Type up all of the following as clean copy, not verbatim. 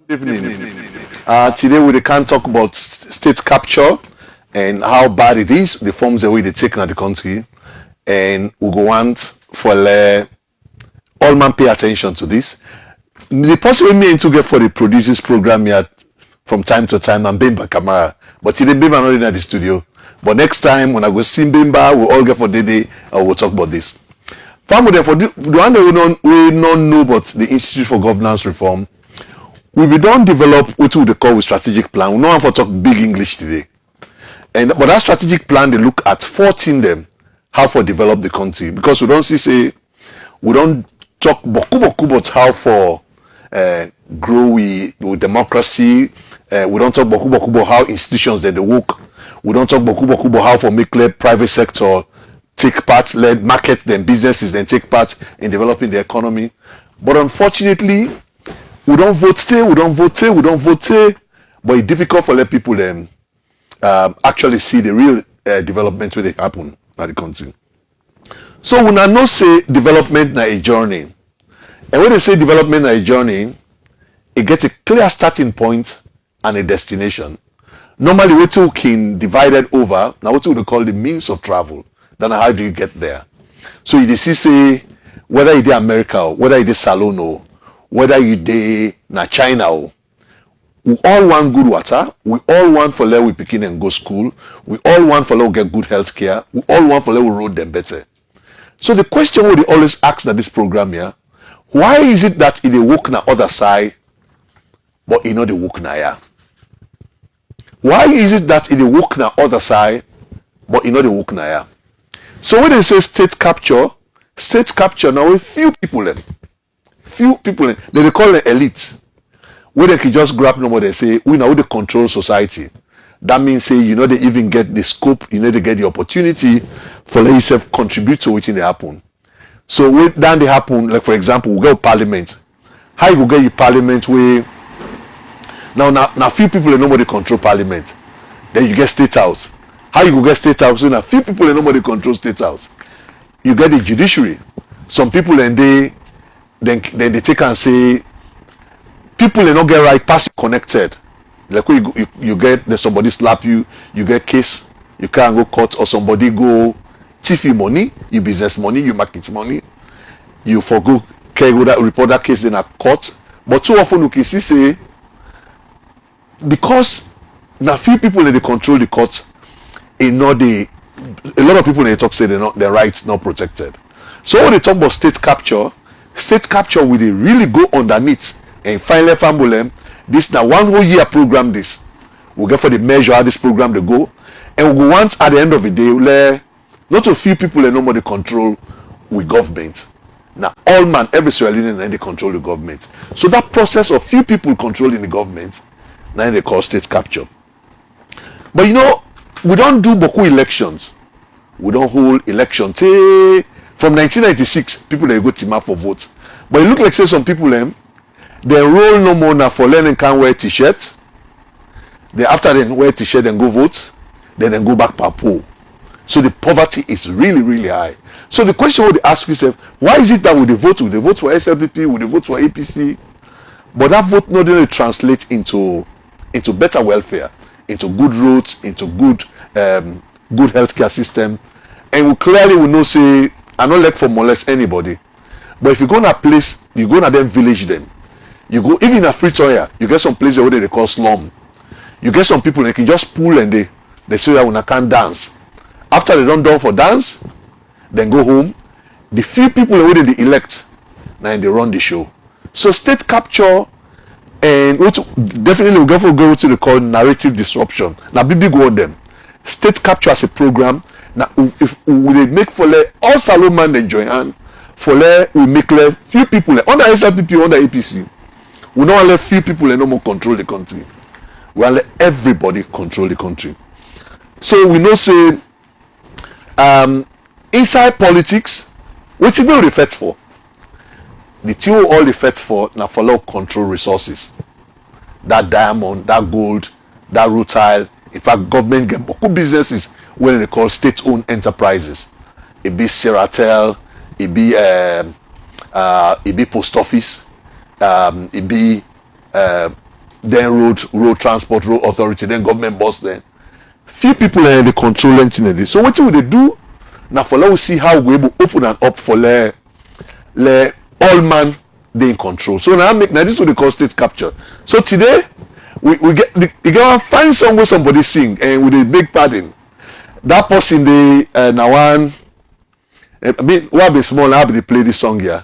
Good evening. Today we can talk about state capture and how bad it is, the forms the way they take in the country, and we go want for all man pay attention to this. The person we mean to get for the produces program here from time to time and Bimba Kamara, but today Bimba not in the studio. But next time when I go see Bimba, we'll all get for the day and we'll talk about this. Family, for the one that we don't know about the Institute for Governance Reform, we don't develop what we call a strategic plan. We know how to talk big English today. But that strategic plan, they look at 14 them, how for develop the country. Because we don't say, we don't talk boku about how for grow with democracy. We don't talk boku about how institutions that they work. We don't talk boku about how for make let private sector take part, let market them businesses then take part in developing the economy. But unfortunately, we don't vote, but it's difficult for let people then actually see the real development where they happen at the country. So when I know say development na a journey, and when they say development na a journey, it gets a clear starting point and a destination. Normally, we two can divide it over. Now, what we call the means of travel. Then how do you get there? So you see say whether it's America or whether it's Salon or whether you dey na China o, we all want good water, we all want for let we pikin and go school, we all want for let we get good health care, we all want for let we road them better. So the question we always ask that this program here, why is it that it dey work na other side, but it not dey work na here? Why is it that it dey work na other side, but it not dey work na here? So when they say state capture now with few people then. They call it elite. Where they can just grab number, they say, we know they control society. That means say, you know, they even get the scope, you know, they get the opportunity for let yourself contribute to what they happen. So when then they happen, like for example, we go parliament. How you go get your parliament where now few people and nobody control parliament. Then you get state house. How you go get state house? So now few people and nobody control state house. You get the judiciary. Some people and then they take and say people they not get right pass connected. Like when you get there's somebody slap you, you get case, you can't go court, or somebody go thief you money, you business money, you market money, you forgo go that report that case in a court. But too often you can see say because now few people they control the court, a lot of people they talk say their rights not protected. So when they talk about state capture will they really go underneath and finally family this now one whole year program this. We'll get for the measure how this program they go, and we want at the end of the day not a few people and nobody control with government. Now all man every Sierra Leonean and they control the government. So that process of few people controlling the government, now they call state capture. But you know, we don't do boku elections. We don't hold election. From 1996, people they go team up for votes. But it look like say some people they roll no more now for learning can wear t-shirt. They after they wear t-shirt and go vote, then they go back per poll. So the poverty is really, really high. So the question would ask yourself, why is it that we vote for SLPP, we vote for APC, but that vote not really translate into better welfare, into good roads, into good healthcare system, and we clearly will know say I not like for molest anybody. But if you go in a place, you go in them village them. You go even in a Pretoria, you get some places where they call slum. You get some people they can just pull and they say that when I can't dance. After they don't done for dance, then go home. The few people where they elect, now they run the show. So state capture and what definitely we go to the call narrative disruption. Now big word them. State capture as a program. Now if we make for all Salomon they join hand for we make few people under SLPP, under APC. We don't let few people no more control the country. We let everybody control the country. So we know say inside politics, what it will reflect for? The thing will all reflect for now follow control resources. That diamond, that gold, that rutile. In fact, government get beaucoup businesses when they call state-owned enterprises. It be Seratel, it be post office, it be then road transport, road authority, then government boss. Then few people they control anything in this. So what will they do? Now for let us see how we able open and up for le all man they in control. So now this is what they call state capture. So today we get you go find song where somebody sing and with a big padding. That person they now one I mean what be small how they play this song here.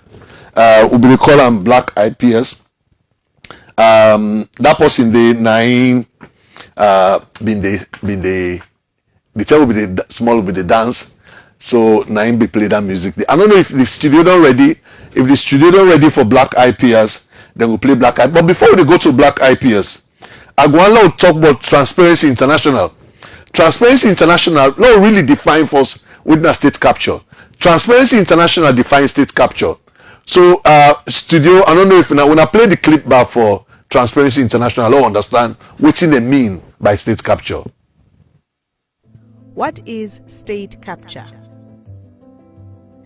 We be call them Black Eyed Peas. That person they nine been the tell will be the small will be the dance. So nine be play that music. I don't know if the studio not ready. If the studio not ready for Black Eyed Peas, then we'll play Black Eyed. But before we go to Black Eyed Peas, I go on talk about Transparency International. Transparency International not really define for us within state capture. Transparency International defines state capture. So studio, I don't know if when I play the clip bar for Transparency International, I don't understand what they mean by state capture. What is state capture?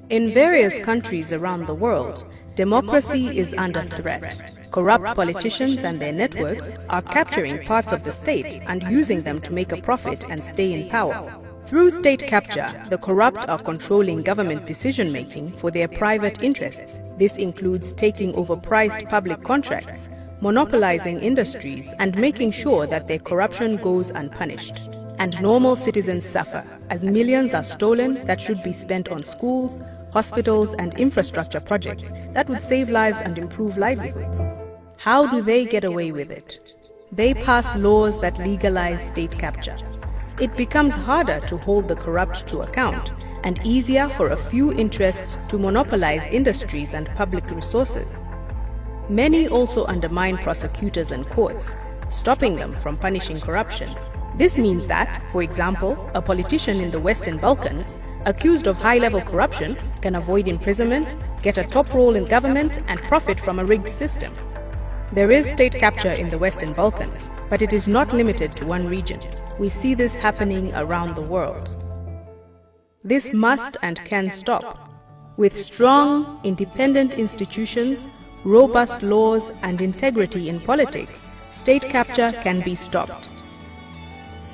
In various countries around the world, democracy is under threat. Corrupt politicians and their networks are capturing parts of the state and using them to make a profit and stay in power. Through state capture, the corrupt are controlling government decision-making for their private interests. This includes taking overpriced public contracts, monopolizing industries, and making sure that their corruption goes unpunished. And normal citizens suffer, as millions are stolen that should be spent on schools, hospitals, and infrastructure projects that would save lives and improve livelihoods. How do they get away with it? They pass laws that legalize state capture. It becomes harder to hold the corrupt to account and easier for a few interests to monopolize industries and public resources. Many also undermine prosecutors and courts, stopping them from punishing corruption. This means that, for example, a politician in the Western Balkans accused of high-level corruption can avoid imprisonment, get a top role in government, and profit from a rigged system. There is state capture in the Western Balkans, but it is not limited to one region. We see this happening around the world. This must and can stop. With strong, independent institutions, robust laws, and integrity in politics, state capture can be stopped.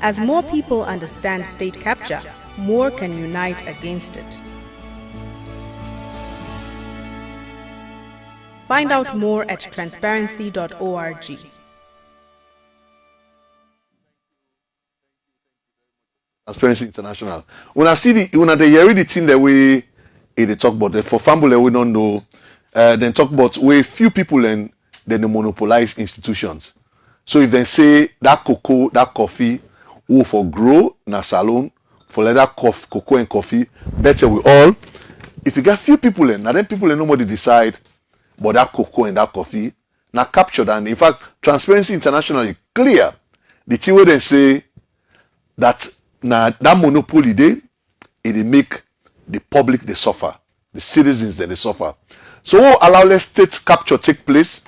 As more people understand state capture, more can unite against it. Find out more at transparency.org. Transparency International. When I see they hear the thing that we they talk about, for family we don't know, then talk about where few people and then they monopolize institutions. So if they say that cocoa, that coffee, or for grow na salon, for let that cocoa and coffee, better we all. If you get few people in, now then people and nobody decide but that cocoa and that coffee, now captured. And in fact, Transparency International is clear. The thing where they say that now that monopoly it make the public they suffer, the citizens then they suffer. So allow let state capture take place.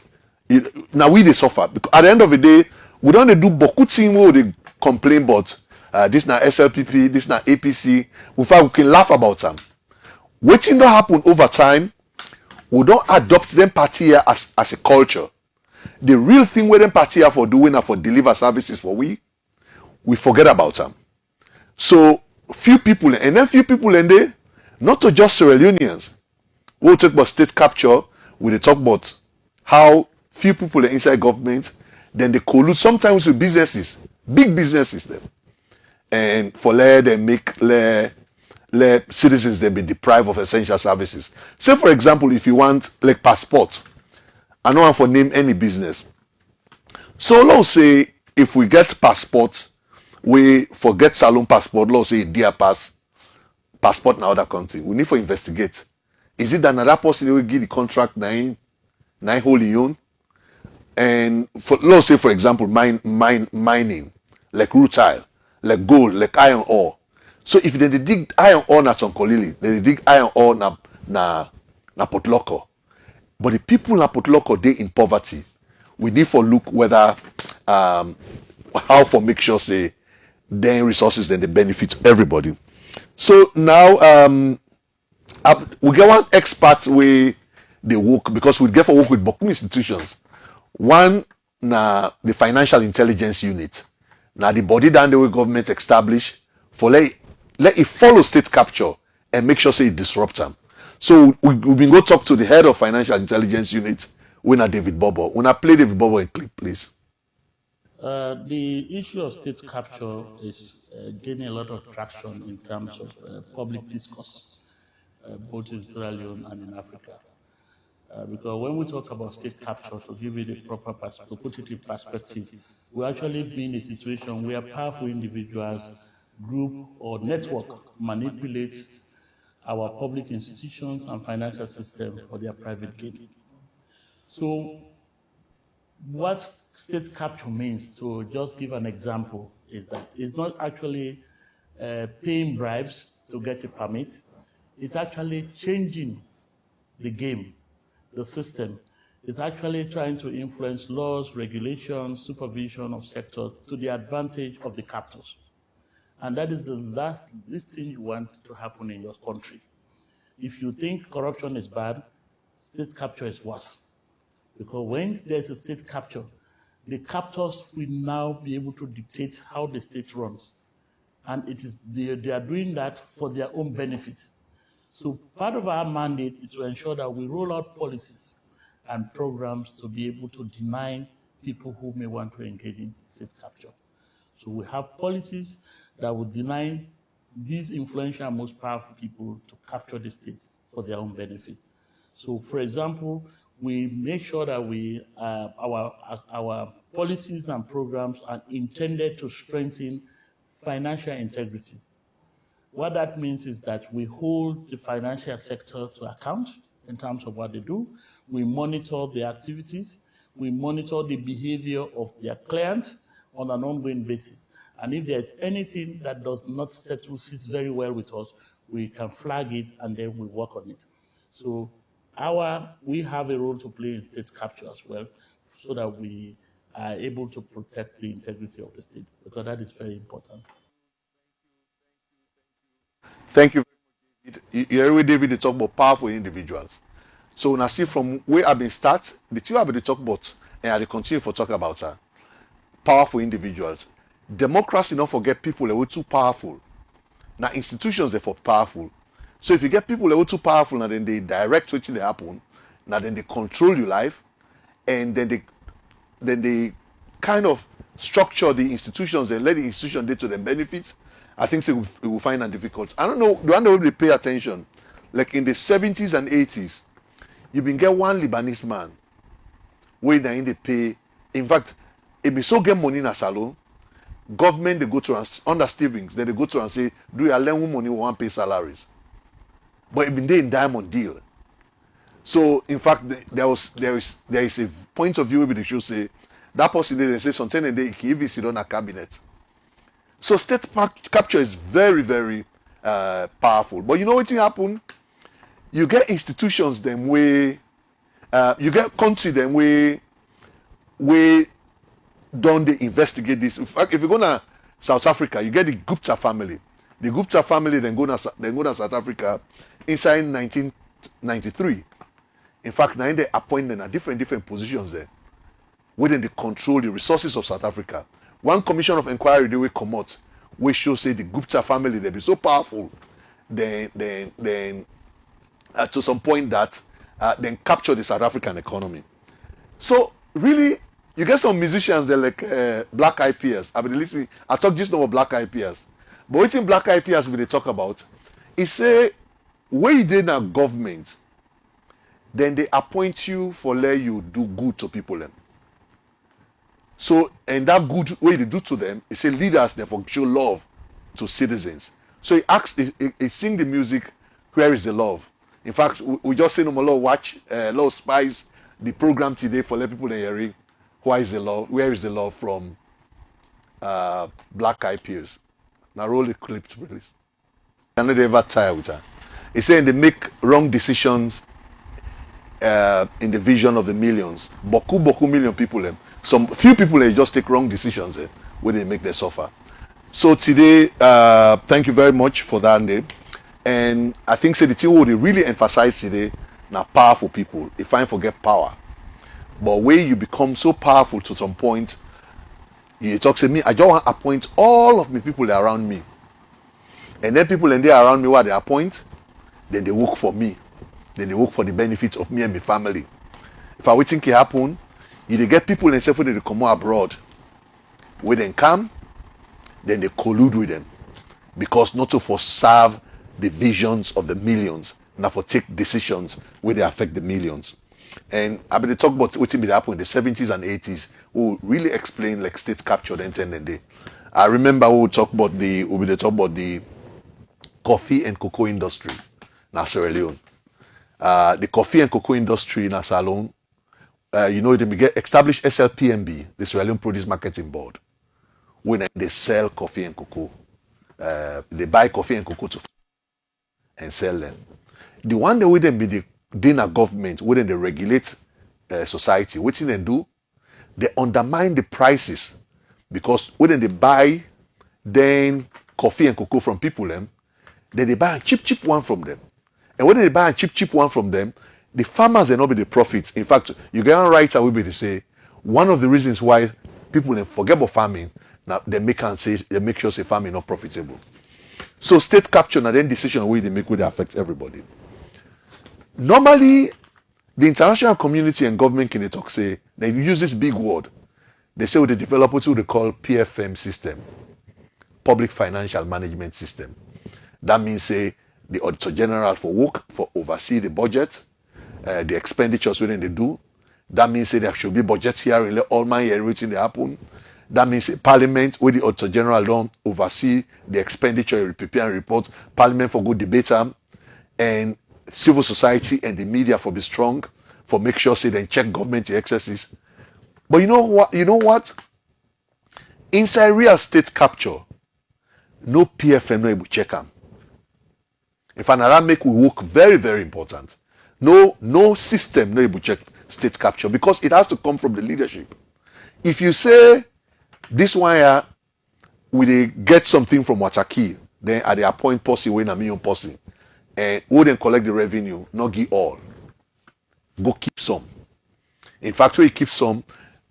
Now we they suffer because at the end of the day, we don't do beaucoup things where they complain about this now SLPP, this now APC. In fact, we can laugh about them. Waiting to happen over time. We don't adopt them party here as a culture. The real thing where them party here for doing and for deliver services for we forget about them. So few people and then few people and they not to just Sierra Leoneans. We'll talk about state capture. We'll talk about how few people are inside government. Then they collude sometimes with businesses, big businesses them, and for let them make let citizens then be deprived of essential services. Say for example, if you want like passport, I don't want for name any business. So let's say if we get passport, we forget salon passport, let's say dear passport in other country. We need to investigate. Is it that another person will give the contract nine wholly owned? And for let's say for example, mining, like rutile, like gold, like iron ore. So if they dig iron ore na Tonkolili, they dig iron ore na Potloko. But the people na Potloko they in poverty. We need to look whether how for make sure say then resources then they benefit everybody. So now we get one expert where they work because we get for work with Bokum institutions. One na the financial intelligence unit. Now the body down the way government establish for let it follow state capture and make sure say it disrupt them. So we been go talk to the head of financial intelligence unit, winner David Bobo. When I play David Bobo a clip, please. The issue of state capture is gaining a lot of traction in terms of public discourse, both in Sierra Leone and in Africa. Because when we talk about state capture, to give it a proper to put it in perspective, we actually be in a situation where powerful individuals, group, or network manipulate our public institutions and financial system for their private gain. So what state capture means, to just give an example, is that it's not actually paying bribes to get a permit. It's actually changing the game, the system. It's actually trying to influence laws, regulations, supervision of sector to the advantage of the captors. And that is the least thing you want to happen in your country. If you think corruption is bad, state capture is worse. Because when there's a state capture, the captors will now be able to dictate how the state runs. And they are doing that for their own benefit. So part of our mandate is to ensure that we roll out policies and programs to be able to deny people who may want to engage in state capture. So we have policies that will deny these influential and most powerful people to capture the state for their own benefit. So for example, we make sure that our policies and programs are intended to strengthen financial integrity. What that means is that we hold the financial sector to account in terms of what they do. We monitor their activities. We monitor the behavior of their clients on an ongoing basis. And if there's anything that does not sit very well with us, we can flag it and then we work on it. So we have a role to play in state capture as well, so that we are able to protect the integrity of the state, because that is very important. Thank you. You hear David they talk about powerful individuals. So now see from where I've been start, the two I've been talk about, and I continue for talk about powerful individuals. Democracy not forget people that were too powerful. Now institutions they for powerful. So if you get people that are too powerful, now then they direct what they happen, now then they control your life, and then they kind of structure the institutions and let the institution do to them benefits. I think they will find that difficult. I don't know, the one that will pay attention, like in the 70s and 80s, you been get one Lebanese man where they pay. In fact, if you so get money in a salon, government they go to under Stevens, then they go to and say, do you lend money we want pay salaries? But it been there in diamond deal. So in fact, there is a point of view where they should say that person they say something and they can even sit on a cabinet. So state capture is very, very powerful. But you know what happen? You get institutions them way, you get country them way don't they investigate this. In fact, if you go to South Africa, you get the Gupta family. The Gupta family then go to South Africa inside 1993. In fact, now they appoint them at different positions there, within they control the resources of South Africa. One commission of inquiry they will come out, which shows say the Gupta family they be so powerful, then to some point that then capture the South African economy. So really, you get some musicians they like Black Eyed Peas. I mean, listen, I talk just now about Black Eyed Peas. But what in Black Eyed Peas when they talk about, is say when you did a government, then they appoint you for let you do good to people them. So and that good way they do to them, it say leaders therefore show love to citizens. So he asks, he sing the music, where is the love? In fact, we just say no more watch Love Spice, the program today for let people they hearing, where is the love from Black Eyed Peas. Now roll the clip please. Can they ever tire with her? He's saying they make wrong decisions in the vision of the millions. Boku million people them. Some few people they just take wrong decisions where they make them suffer. So today, thank you very much for that day. And I think say the thing what they really emphasize today now powerful people. If I forget power. But where you become so powerful to some point, you talk to me, I just want to appoint all of the people that are around me. And then people and they are around me what they appoint, then they work for me. Then they work for the benefits of me and my family. If I waiting to happen, you they get people and say for they come abroad. When they come, then they collude with them. Because not to for serve the visions of the millions, not for take decisions where they affect the millions. And I been talk about what did happen in the 70s and 80s, who really explain like state capture then and then day. I remember we talk about the coffee and cocoa industry in Sierra Leone. The coffee and cocoa industry in Sierra Leone, they get established SLPMB, the Sierra Leone Produce Marketing Board, when they sell coffee and cocoa. They buy coffee and cocoa and sell them. The one that wouldn't be the dinner government, wouldn't they regulate society? What they do? They undermine the prices because wouldn't they buy then coffee and cocoa from people then they buy a cheap one from them. And when they buy a cheap one from them, the farmers will not be the profits. In fact, you get on right away to say one of the reasons why people then forget about farming, now they make sure say farming not profitable. So state capture and then decision way they make will affect everybody. Normally, the international community and government can they talk say they use this big word. They say they develop what they call PFM system, public financial management system. That means say the Auditor General for oversee the budget, the expenditures when they do. That means say there should be budget hearing, let all my everything they happen. That means Parliament, where the Auditor General don't oversee the expenditure, prepare and report. Parliament for good debate them, and civil society and the media for be strong, for make sure say they check government excesses. But you know what? Inside real state capture, no PFM no able check them. In fact, that make we work very, very important. No system no able check state capture because it has to come from the leadership. If you say this one here, we they get something from Wataki, then at the appoint policy when a million policy, and who then collect the revenue, not give all. Go keep some. In fact, when you keep some,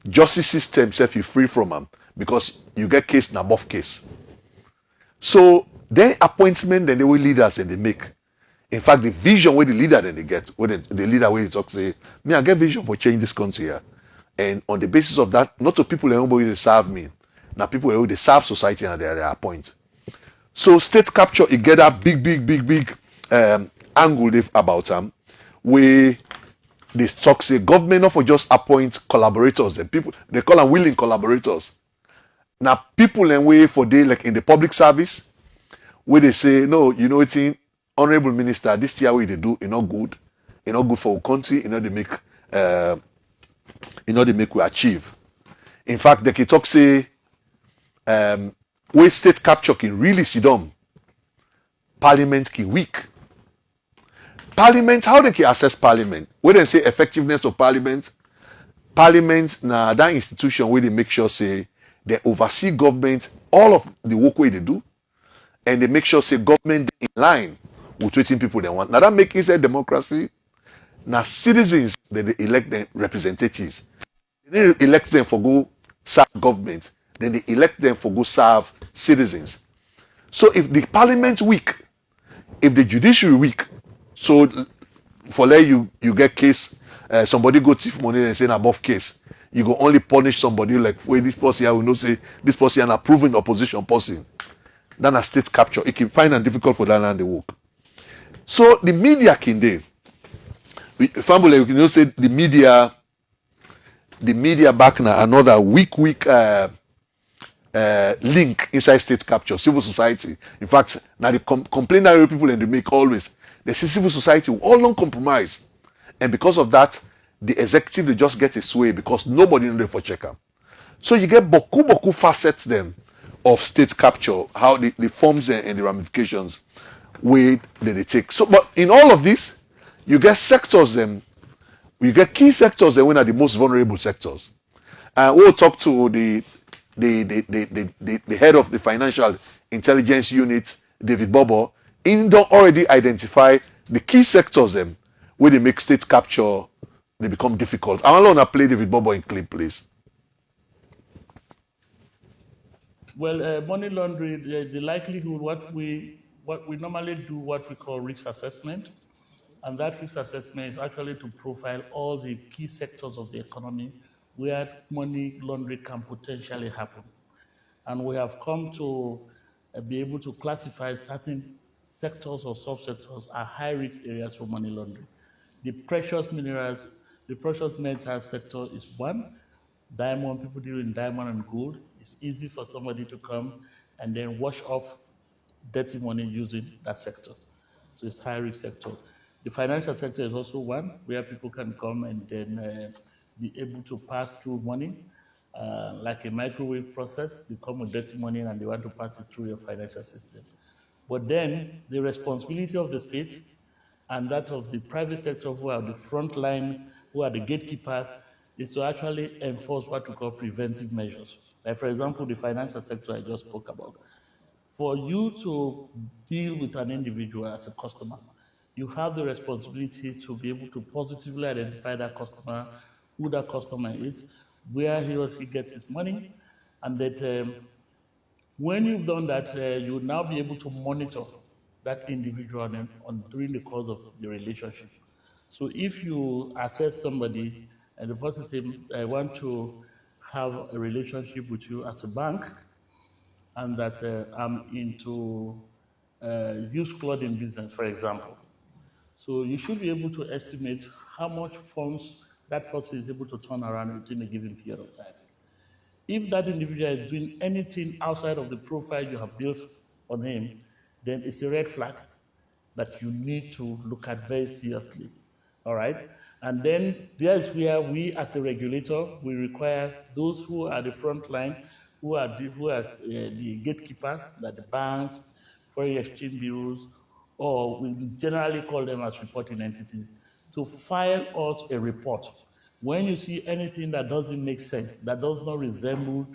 justice system self you free from them because you get case and above case. So then appointment then they will leaders and they make. In fact, the vision where the leader then they get, where the leader where he talk say, me I get vision for change this country here. And on the basis of that, not to people who they serve me, now people who they serve society and they appoint. So state capture, it get that big angle about them, where they talk say government not for just appoint collaborators, then people they call them willing collaborators. Now people and way for they like in the public service, where they say, no, you know it's honorable minister, this year way they do, it's not good for our country, they make they make we achieve. In fact, they can talk say where state capture can really sit down, parliament can weak. Parliament, how they can assess parliament? When they say effectiveness of parliament now that institution where they make sure say they oversee government, all of the work way they do, and they make sure say government in line with what people they want. Now that make inside democracy. Now citizens they elect their representatives. They elect them for go serve government. Then they elect them for go serve citizens. So if the parliament weak, if the judiciary weak, so for let you get case, somebody go thief money and say an above case, you go only punish somebody like where this person I will not say this person an approving opposition person. Then a state capture, it can find it difficult for that land to work. So the media can do. Family, you can say the media back now another weak link inside state capture, civil society. In fact, now the complainant people and they make always they say civil society will all non-compromise, and because of that, the executive they just get a sway because nobody know there for check up. So you get boku facets then of state capture, how the forms and the ramifications way that they take. So, but in all of this, you get sectors them, you get key sectors that are the most vulnerable sectors. And we'll talk to the head of the financial intelligence unit, David Bobo. He don't already identify the key sectors them where they make state capture they become difficult. I want to play David Bobo in clip, please. Well, money laundering, the likelihood, what we normally do, what we call risk assessment, and that risk assessment is actually to profile all the key sectors of the economy where money laundering can potentially happen. And we have come to be able to classify certain sectors or subsectors as high risk areas for money laundering. The precious minerals, the precious metals sector is one. Diamond, people deal in diamond and gold. It's easy for somebody to come and then wash off dirty money using that sector. So it's high risk sector. The financial sector is also one where people can come and then be able to pass through money, like a microwave process. They come with dirty money and they want to pass it through your financial system. But then the responsibility of the state and that of the private sector, who are the front line, who are the gatekeepers, is to actually enforce what we call preventive measures. Like, for example, the financial sector I just spoke about. For you to deal with an individual as a customer, you have the responsibility to be able to positively identify that customer, who that customer is, where he or she gets his money, and that when you've done that, you will now be able to monitor that individual during the course of the relationship. So if you assess somebody and the person says, I want to have a relationship with you as a bank, and that I'm into used clothing business, for example. So you should be able to estimate how much funds that person is able to turn around within a given period of time. If that individual is doing anything outside of the profile you have built on him, then it's a red flag that you need to look at very seriously. All right? And then there's where we, as a regulator, we require those who are the front line, who are the gatekeepers, like the banks, foreign exchange bureaus, or we generally call them as reporting entities, to file us a report. When you see anything that doesn't make sense, that does not resemble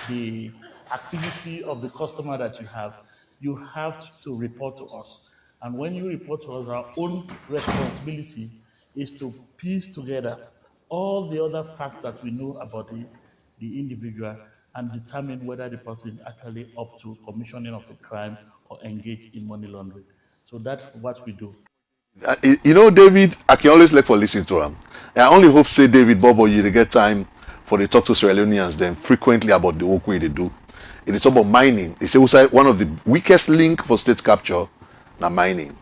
the activity of the customer that you have to report to us. And when you report to us, our own responsibility is to piece together all the other facts that we know about the individual and determine whether the person is actually up to commissioning of a crime or engaged in money laundering. So that's what we do. You know, David, I can always like for listening to him. I only hope say David Bobo you dey get time for the talk to Sierra Leoneans then frequently about the work way they do. It is about mining. It's also one of the weakest link for state capture, na mining.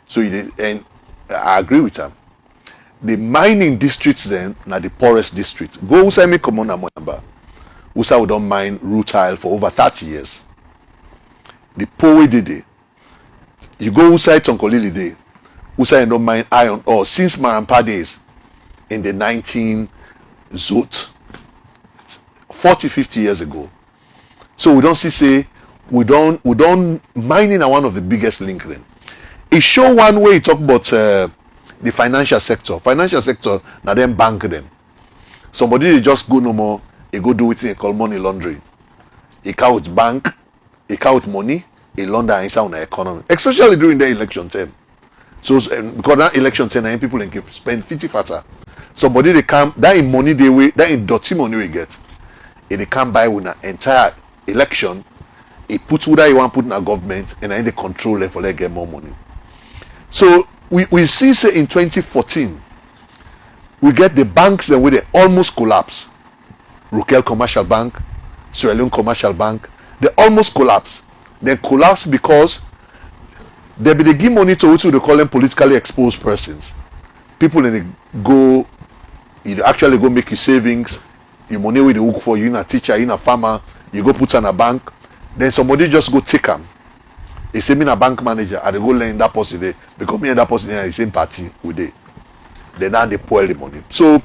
So and I agree with him. The mining districts then na the poorest district. Go Usa me come on Moyamba. Usa we don't mine rutile for over 30 years. The poor way they dey. You go outside Tonkolili day. Usa don't mine iron ore since Marampa days in the 19 zot 40-50 years ago. So we don't say we don't mining are one of the biggest link then. It show one way you talk about the financial sector. Financial sector now then bank them. Somebody they just go no more, they go do what they call money laundering. He count bank, he count money, he launder inside on the economy, especially during the election time. So because that election time, people can spend 50 fatter. Somebody they come that in money they way that in dirty money we get. If they come buy with an entire election, it puts who that you want put in a government and then they control them for they get more money. So we see say in 2014, we get the banks then where they almost collapse. Rukel Commercial Bank, Sierra Leone Commercial Bank, they almost collapse. They collapse because they give money to what they call them politically exposed persons. People in the go, you actually go make your savings, your money with the hook for you in a teacher, in a farmer, you go put on a bank, then somebody just go take them. They say me a bank manager, I go lend that person there because me and that person are the same party with they. Then now they pour the money. So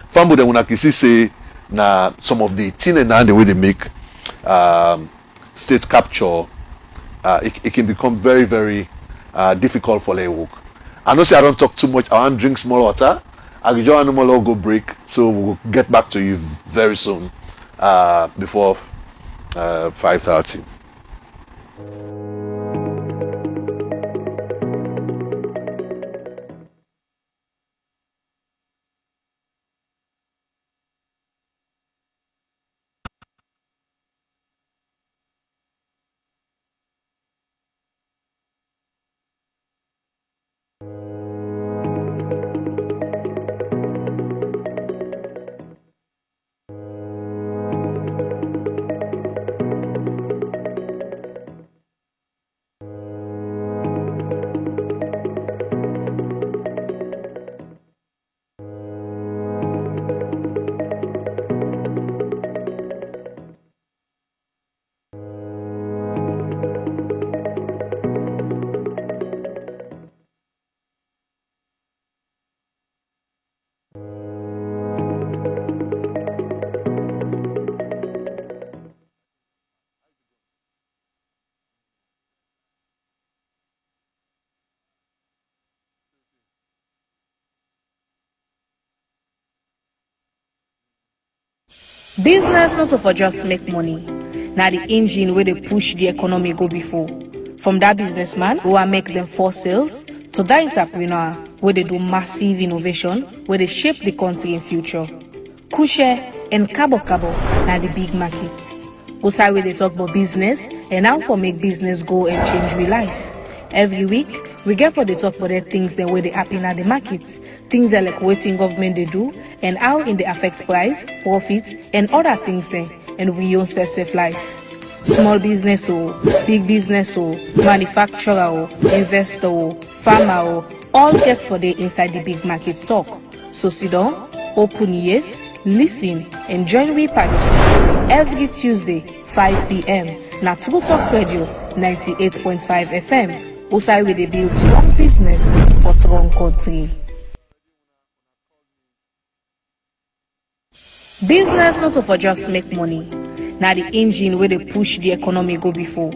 family them when say na some of the thing and now the way they make state capture it can become very, very difficult for their work. I know say I don't talk too much. I want to drink small water. I'll give you a normal go break. So we'll get back to you very soon before 5:30. Business not to for just make money. Now the engine where they push the economy go before. From that businessman who will make them for sales to that entrepreneur where they do massive innovation where they shape the country in future. Kushe and Kabo now the big market. Also where they talk about business and how for make business go and change real life. Every week, we get for the talk about the things that way they happen at the market, things that like waiting government they do, and how in they affect price, profits, and other things there, and we own safe life. Small business or big business or manufacturer or investor or farmer or all get for the inside the big market talk. So sit down, open ears, listen, and join we participate every Tuesday, 5 p.m. Now True Talk Radio 98.5 FM. Also, we dey build strong business for strong country. Business not to for just make money. Now the engine where they push the economy go before.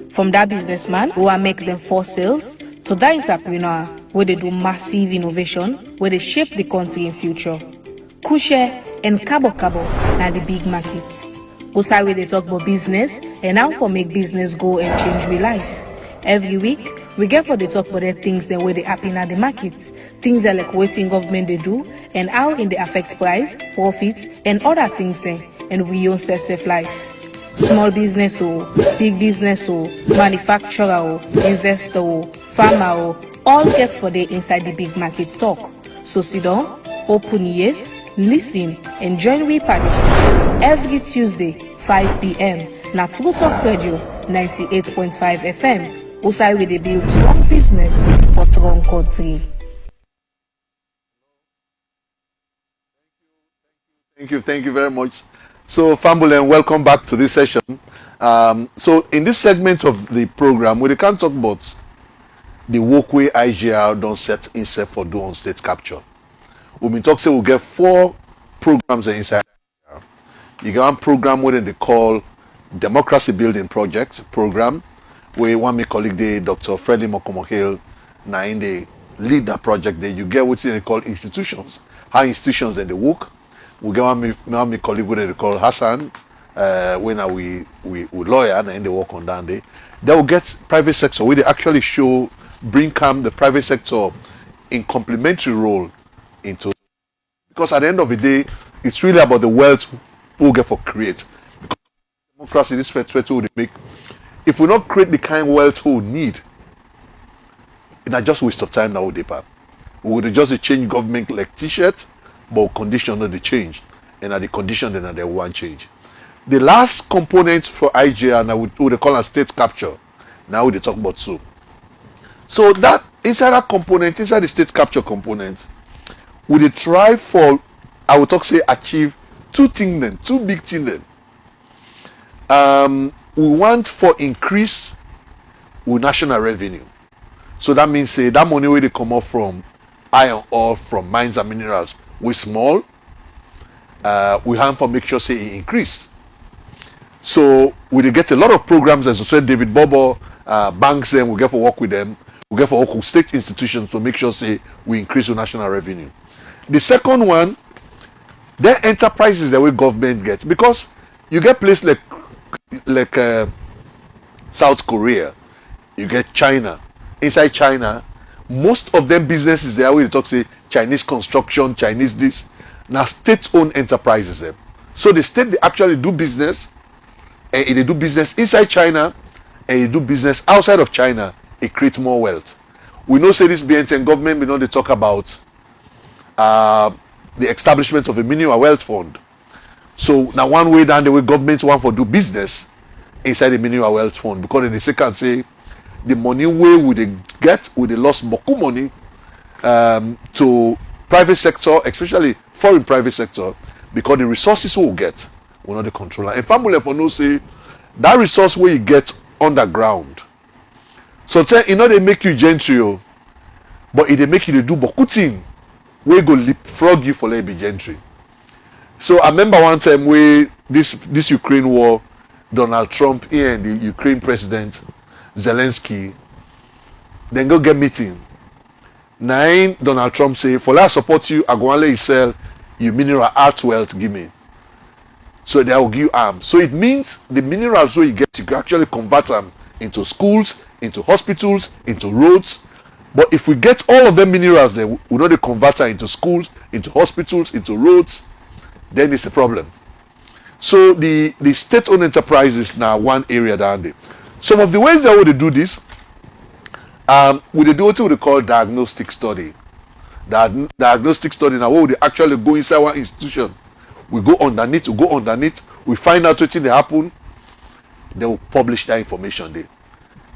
From that businessman who will make them for sales to that entrepreneur where they do massive innovation where they shape the country in future. Kushe and Kabo now the big market. Also, where they talk about business and how for make business go and change real life. Every week, we get for the talk about the things that way they happen at the market, things that like waiting government they do, and how in they affect price, profits, and other things there, and we own safe life. Small business or big business or manufacturer or investor or farmer or all get for the inside the big market talk. So sit down, open ears, listen, and join we participate every Tuesday, 5 p.m. Now True Talk Radio 98.5 FM. Also, we dey build strong business for strong country. Thank you very much. So, Fambulen, welcome back to this session. So, in this segment of the program, we can talk about the work way IGR don't set itself for do on state capture. We've been talking, we'll get 4 programs inside IGR. You get one program where they call Democracy Building Project program, where one my colleague there, Dr. Freddie Mokomohale, now in the lead that project there, you get what they call institutions. How institutions then they work. We get one my colleague where they call Hassan, when we lawyer and they work on that day. They will get private sector where they actually bring the private sector in complementary role into, because at the end of the day, it's really about the wealth we'll get for create. Because democracy, this way they make. If we not create the kind of wealth we need, it's not just waste of time now, Depa. We would just change government like t-shirt, but condition not the change. And at the condition then they want change. The last component for IGR now we they call a state capture. Now we talk about so. So that inside that component, inside the state capture component, we try for, I would talk say achieve 2 things then, 2 big things then. We want for increase with national revenue. So that means say that money where they come off from iron ore, from mines and minerals, we small. We have for make sure say it increase. So we get a lot of programs, as I said, David Bobo, banks them, we get for work with them, we get for work with state institutions to make sure say we increase the national revenue. The second one, their enterprises that way government gets, because you get places like South Korea, you get China. Inside China, most of them businesses there where they talk say Chinese construction, Chinese this, now state-owned enterprises them. So the state they actually do business, and if they do business inside China and they do business outside of China, it creates more wealth. We know say this BNTN government, we know they talk about the establishment of a minimum wealth fund. So now one way down the way governments want for do business inside the minimum wealth fund, because they say can say the money way would they get with the lost boku money to private sector, especially foreign private sector, because the resources we will get will not the controller. And family for no say that resource where you get underground. So they make you gentry, but if they make you do boku thing, we go leapfrog you for let be gentry. So I remember one time where this Ukraine war, Donald Trump here and the Ukraine president Zelensky, then go get meeting. Nine Donald Trump say, for I support you, I go only sell you mineral art wealth give me. So they will give you arms. So it means the minerals where you get, you can actually convert them into schools, into hospitals, into roads. But if we get all of them minerals, then we know the converter into schools, into hospitals, into roads, then it's a problem. So the state-owned enterprises now one area down there. Some of the ways they would do this, we do what we call diagnostic study. Diagnostic study now, where we actually go inside one institution, we go underneath, we find out what they happen, they will publish that information there.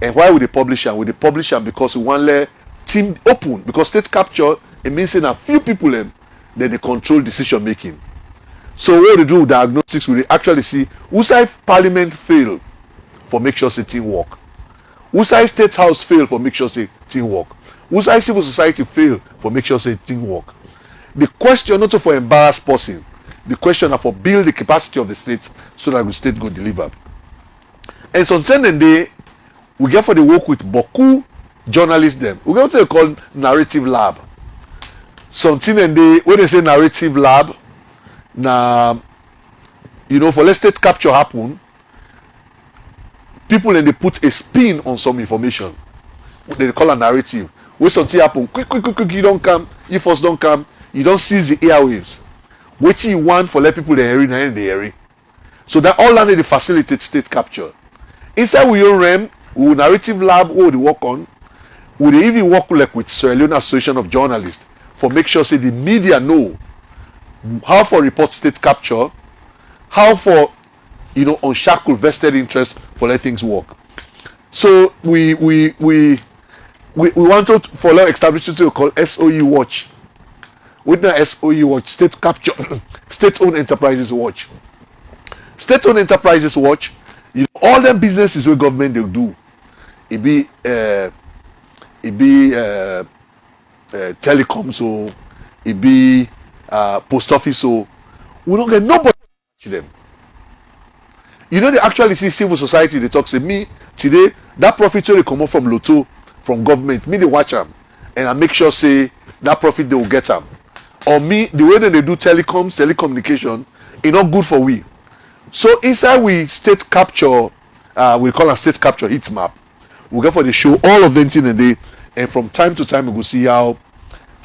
And why would they publish them? Would they publish them because we want let team open, because state capture, it means in a few people then they control decision making. So what they do with diagnostics, we actually see whose side parliament fail for make sure say team work, whose side state house fail for make sure say team work, whose side civil society fail for make sure say team work. The question not for embarrass person, the question are for build the capacity of the state so that the state go deliver. And sometimes they we get for the work with Boku journalists them. We get what they call narrative lab. Something and they when they say narrative lab, now you know for let state capture happen, people and they put a spin on some information. They call a narrative. When something happen, quick, you don't come, you first don't come, you don't seize the airwaves. What you want for let people they hear and they hear. So that all landed the facilitate state capture. Inside we own REM, we narrative lab who they work on, we they even work like with Sierra Leone Association of Journalists for make sure say the media know how for report state capture, how for unshackle vested interest for let things work. So we wanted to follow establishment we call SOE Watch. With the SOE Watch, State Capture, State-Owned Enterprises Watch. State-Owned Enterprises Watch, all them businesses where government they do. It be telecom, so it be post office, so we don't get nobody to them. They actually see civil society, they talk say me today, that profit will come up from Lotto, from government, me they watch them and I make sure say that profit they will get them. Or me, the way that they do telecommunication, it's not good for we. So inside we state capture, we call a state capture heat map. We go for the show all of them in a day, and from time to time we go see how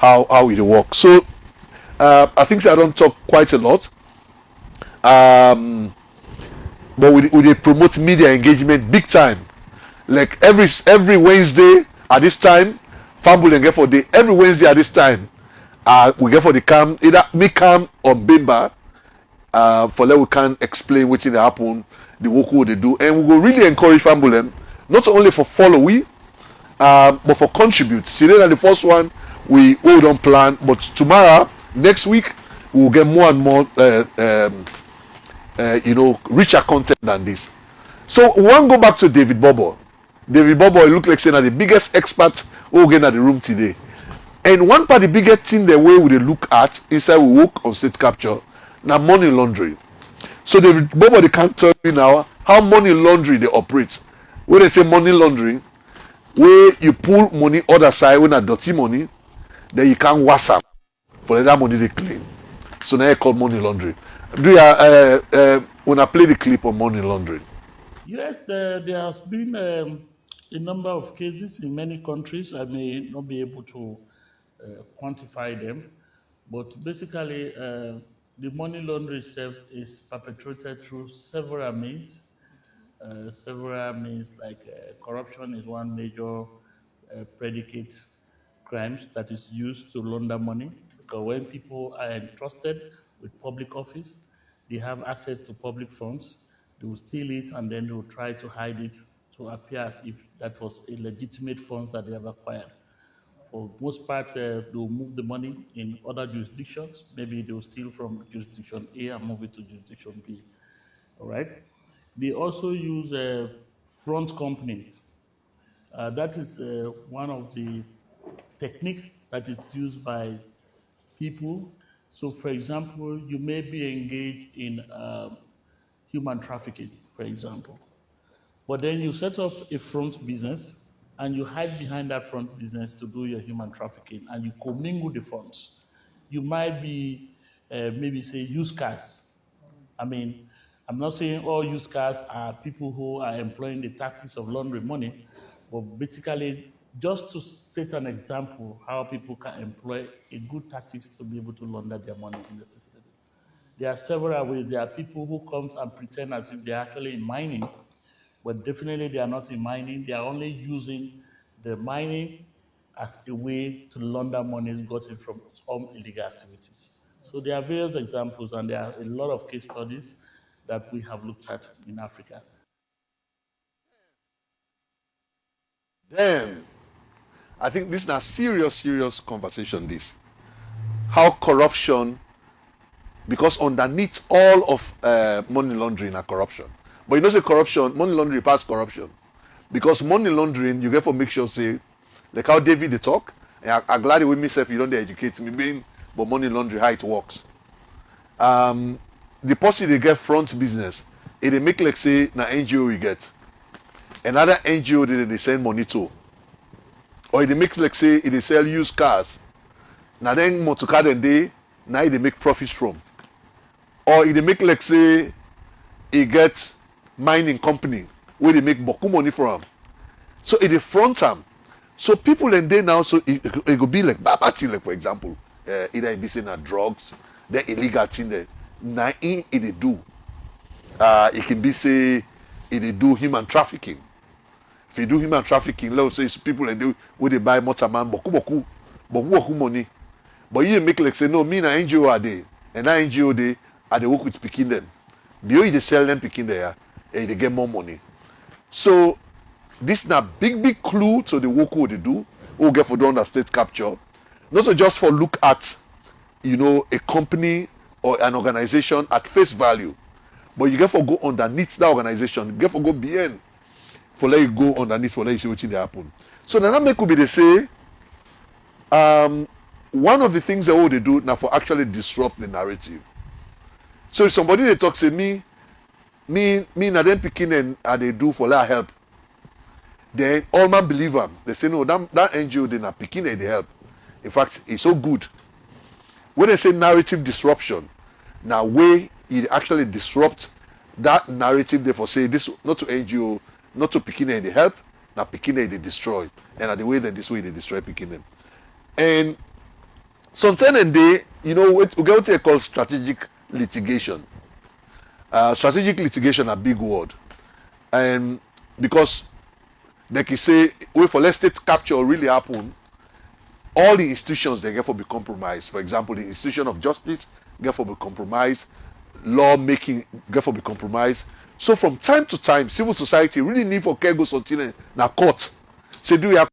it works. So I think I don't talk quite a lot. But we promote media engagement big time. Like every Wednesday at this time, Fambul and get for the every Wednesday at this time. We get for the cam, either me cam or Bimba, for that we can explain what they happen, the work what they do, and we will really encourage Fambul not only for follow we, but for contribute. See that the first one we hold on plan, but tomorrow, next week, we will get more and more richer content than this. So we want to go back to David Bobo. David Bobo, it look like saying the biggest expert who get at the room today. And one part the biggest thing the way we look at inside we work on state capture, now money laundering. So David Bobo they can't tell you now how money laundering they operate. When they say money laundering, where you pull money other side when a dirty money, then you can WhatsApp for that money they claim. So now you call money laundering. Do you when I play the clip on money laundering? Yes, there has been a number of cases in many countries. I may not be able to quantify them, but basically the money laundering itself is perpetrated through several means. Several means like corruption is one major predicate crimes that is used to launder money, because when people are entrusted with public office, they have access to public funds, they will steal it and then they will try to hide it to appear as if that was a legitimate funds that they have acquired. For most part, they will move the money in other jurisdictions. Maybe they will steal from jurisdiction A and move it to jurisdiction B. All right. They also use front companies. That is one of the techniques that is used by people. So, for example, you may be engaged in human trafficking, for example. But then you set up a front business and you hide behind that front business to do your human trafficking and you commingle the funds. You might be, maybe say, used cars. I mean, I'm not saying all used cars are people who are employing the tactics of laundering money, but basically, just to state an example how people can employ a good tactics to be able to launder their money in the system. There are several ways. There are people who come and pretend as if they're actually in mining, but definitely they are not in mining. They are only using the mining as a way to launder money gotten from some illegal activities. So there are various examples, and there are a lot of case studies that we have looked at in Africa. Then, I think this is a serious conversation, this. How corruption, because underneath all of money laundering are corruption. But you know say corruption, money laundering pass corruption. Because money laundering, you get for make sure say, like how David they talk, and I'm glad with myself you don't educate me being, but money laundering, how it works. The policy they get front business, it they make like say na NGO you get. Another NGO they send money to. Or it makes like say it they sell used cars. Now then motorcar then now they make profits from. Or it they make like say it get mining company where they make boku money from. So it they front them. So people and they now so it could be like babati, like for example, either it be saying drugs, the illegal thing there. Now it they do. It can be say it they do human trafficking. If you do human trafficking, let's say it's people and they where they buy motorman boku money. But you make like say no, me na NGO are they, and that NGO they work with picking them. Because they sell them picking there, and they get more money. So this is a big clue to the work what they do. Who get for doing the state capture, not so just for look at, you know, a company or an organization at face value, but you get for go underneath that organization. You get for go beyond. For let you go underneath for let you see what they happen. So now that could be they say one of the things that they do now for actually disrupt the narrative. So if somebody they talk say me na them picking and they do for let help, then all man believe them. They say no, that NGO they not picking and they help. In fact, it's so good. When they say narrative disruption, now way it actually disrupt that narrative. Therefore say this not to NGO, not to picking and they help, now picking and they destroy. And at the way that this way they destroy picking them. And sometimes and they, you know, we get what they call strategic litigation. Strategic litigation a big word. And because they can say, wait for let state capture really happen, all the institutions they get for be compromised. For example, the institution of justice get for be compromised, law making get for be compromised. So from time to time, civil society really need for care go something na court. Say do you have